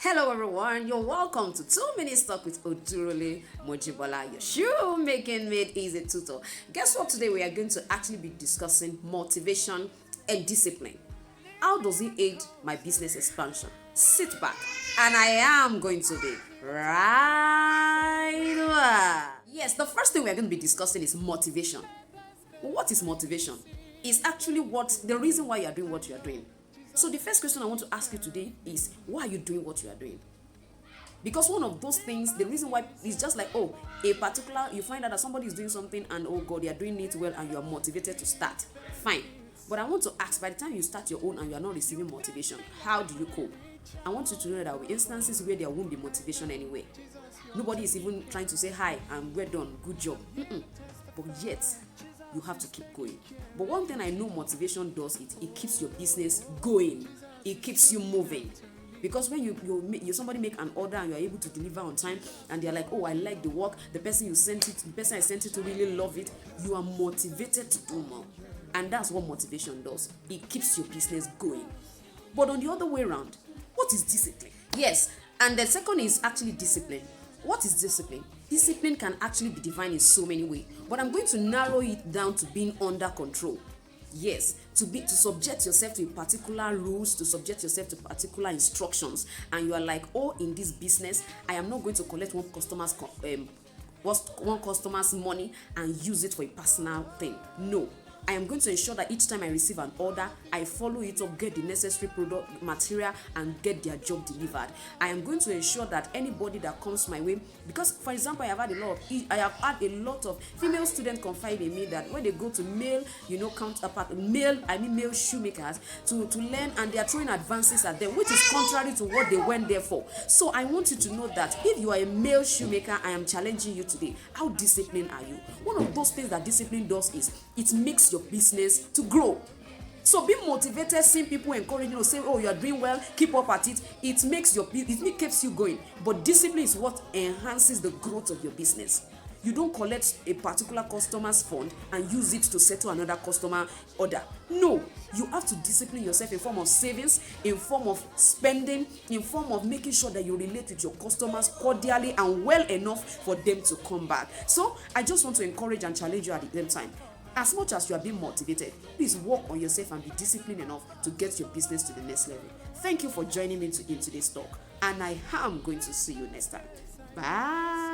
Hello everyone, you're welcome to 2 Minutes Talk with Odurole Mojibola, your shoemaking made easy tutor. Guess what? Today we are going to actually be discussing motivation and discipline. How does it aid my business expansion? Sit back and I am going to be right back. Yes, the first thing we are going to be discussing is motivation. What is motivation? It's actually the reason why you are doing what you are doing. So the first question I want to ask you today is, why are you doing what you are doing? Because one of those things, the reason why is just like, you find out that somebody is doing something and oh God, they are doing it well and you are motivated to start. Fine. But I want to ask, by the time you start your own and you are not receiving motivation, how do you cope? I want you to know that there will be instances where there won't be motivation anyway. Nobody is even trying to say hi and we're done, good job. But yet, you have to keep going. But one thing I know motivation does, it keeps your business going. It keeps you moving. Because when you somebody make an order and you are able to deliver on time and they're like, oh, I like the work, the person I sent it to really love it, you are motivated to do more. And that's what motivation does. It keeps your business going. But on the other way around, what is discipline? Yes, and the second is actually discipline. What is discipline? Discipline can actually be defined in so many ways, but I'm going to narrow it down to being under control. Yes, to subject yourself to particular rules, to subject yourself to particular instructions, and you are like, oh, in this business, I am not going to collect one customer's money and use it for a personal thing. No. I am going to ensure that each time I receive an order, I follow it up, get the necessary product material, and get their job delivered. I am going to ensure that anybody that comes my way, because for example, I have had a lot of female students confide in me that when they go to male shoemakers to learn, and they are throwing advances at them, which is contrary to what they went there for. So I want you to know that if you are a male shoemaker, I am challenging you today. How disciplined are you? One of those things that discipline does is it makes your business to grow. So be motivated, seeing people encouraging you, saying, oh, you are doing well, keep up at it. It keeps you going. But discipline is what enhances the growth of your business. You don't collect a particular customer's fund and use it to settle another customer order. No, you have to discipline yourself in form of savings, in form of spending, in form of making sure that you relate with your customers cordially and well enough for them to come back. So I just want to encourage and challenge you at the same time. As much as you are being motivated, please work on yourself and be disciplined enough to get your business to the next level. Thank you for joining me in today's talk, and I am going to see you next time. Bye.